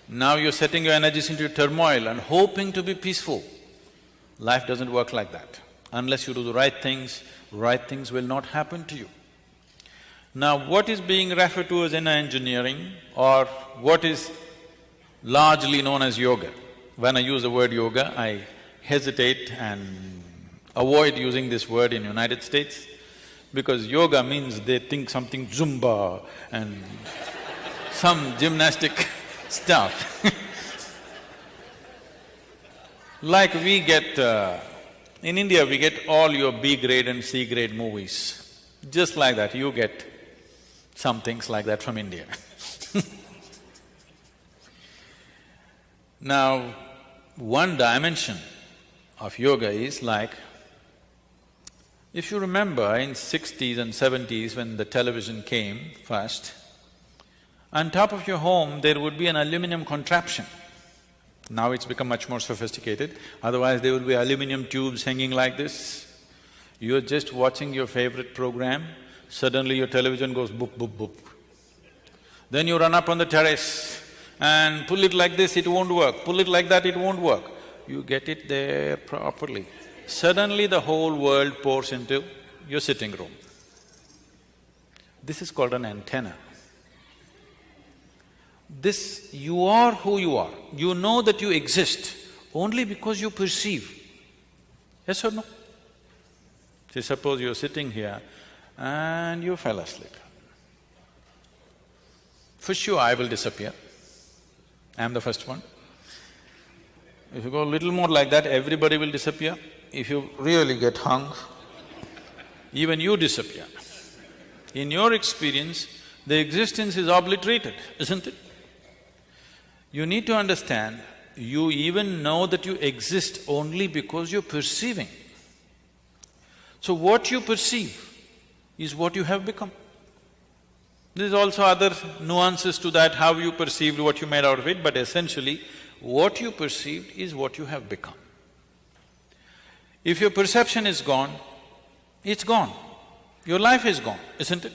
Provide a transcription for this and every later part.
Now you're setting your energies into turmoil and hoping to be peaceful. Life doesn't work like that. Unless you do the right things will not happen to you. Now, what is being referred to as inner engineering or what is largely known as yoga? When I use the word yoga, I hesitate and avoid using this word in United States because yoga means they think something Zumba and some gymnastic stuff. Like we get… in India we get all your B grade and C grade movies. Just like that, you get some things like that from India. Now, one dimension of yoga is like, if you remember in 60s and 70s when the television came first, on top of your home there would be an aluminum contraption. Now it's become much more sophisticated, otherwise there would be aluminum tubes hanging like this. You're just watching your favorite program, suddenly your television goes boop, boop, boop. Then you run up on the terrace and pull it like this, it won't work, pull it like that, it won't work. You get it there properly. Suddenly the whole world pours into your sitting room. This is called an antenna. This… you are who you are. You know that you exist only because you perceive. Yes or no? See, suppose you're sitting here and you fell asleep. For sure I will disappear. I'm the first one. If you go a little more like that, everybody will disappear. If you really get hung, even you disappear. In your experience, the existence is obliterated, isn't it? You need to understand, you even know that you exist only because you're perceiving. So what you perceive is what you have become. There's also other nuances to that, how you perceived, what you made out of it, but essentially, what you perceived is what you have become. If your perception is gone, it's gone. Your life is gone, isn't it?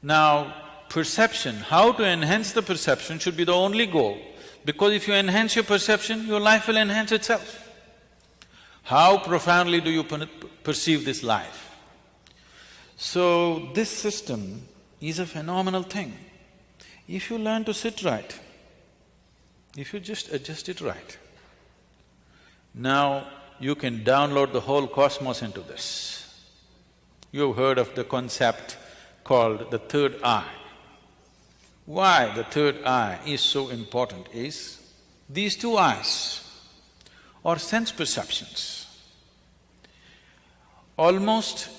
Now, perception, how to enhance the perception should be the only goal, because if you enhance your perception, your life will enhance itself. How profoundly do you perceive this life? So, this system is a phenomenal thing. If you learn to sit right, if you just adjust it right, now you can download the whole cosmos into this. You've heard of the concept called the third eye. Why the third eye is so important is, these two eyes are sense perceptions. Almost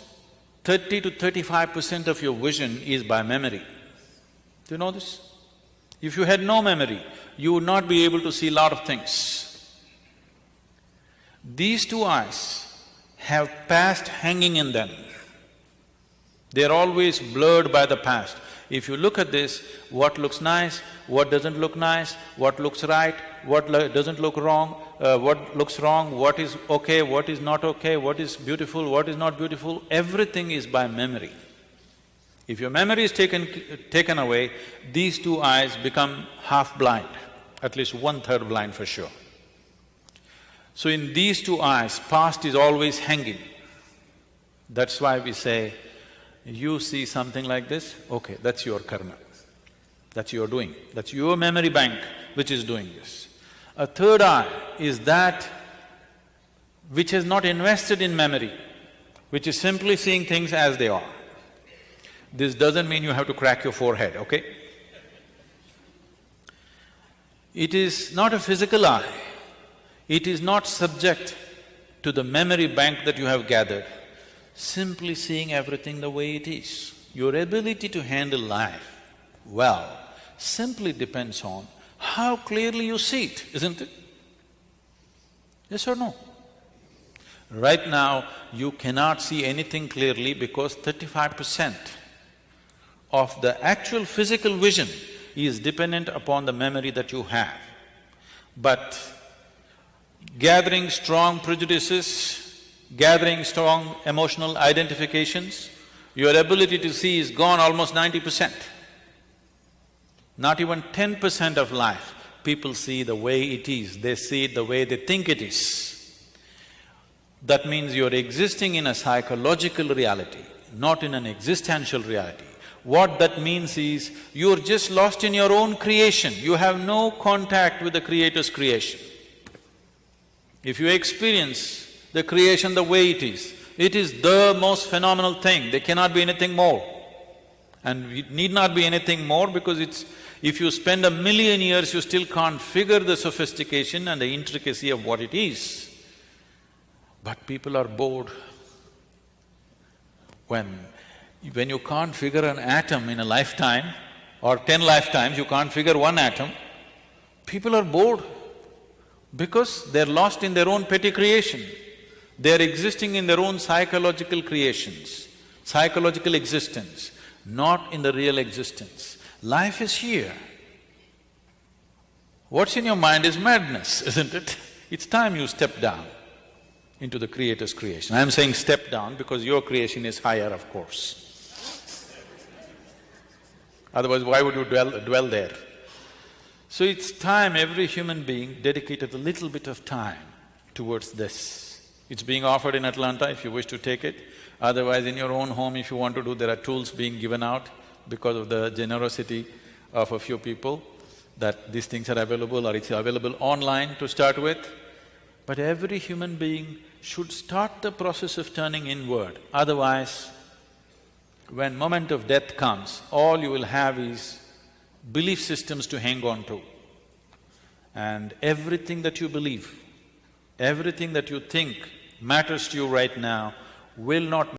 30 to 35% of your vision is by memory. Do you know this? If you had no memory, you would not be able to see a lot of things. These two eyes have past hanging in them. They're always blurred by the past. If you look at this, what looks nice, what doesn't look nice, what looks right, what doesn't look wrong, what looks wrong, what is okay, what is not okay, what is beautiful, what is not beautiful, everything is by memory. If your memory is taken away, these two eyes become half blind, at least one-third blind for sure. So in these two eyes, past is always hanging. That's why we say, you see something like this, okay, that's your karma, that's your doing, that's your memory bank which is doing this. A third eye is that which has not invested in memory, which is simply seeing things as they are. This doesn't mean you have to crack your forehead, okay? It is not a physical eye, it is not subject to the memory bank that you have gathered. Simply seeing everything the way it is. Your ability to handle life well simply depends on how clearly you see it, isn't it? Yes or no? Right now, you cannot see anything clearly because 35% of the actual physical vision is dependent upon the memory that you have. But gathering strong prejudices, gathering strong emotional identifications, your ability to see is gone almost 90%. not even 10% of life, people see the way it is, they see it the way they think it is. That means you're existing in a psychological reality, not in an existential reality. What that means is, you're just lost in your own creation, you have no contact with the Creator's creation. If you experience the creation the way it is the most phenomenal thing, there cannot be anything more. And it need not be anything more because if you spend 1,000,000 years, you still can't figure the sophistication and the intricacy of what it is. But people are bored. When you can't figure an atom in a lifetime, or 10 lifetimes you can't figure one atom, people are bored because they're lost in their own petty creation. They're existing in their own psychological creations, psychological existence, not in the real existence. Life is here. What's in your mind is madness, isn't it? It's time you step down into the Creator's creation. I'm saying step down because your creation is higher, of course. Otherwise, why would you dwell there? So it's time every human being dedicated a little bit of time towards this. It's being offered in Atlanta if you wish to take it. Otherwise, in your own home, if you want to do, there are tools being given out because of the generosity of a few people, that these things are available or it's available online to start with. But every human being should start the process of turning inward. Otherwise, when moment of death comes, all you will have is belief systems to hang on to. And everything that you believe, everything that you think matters to you right now will not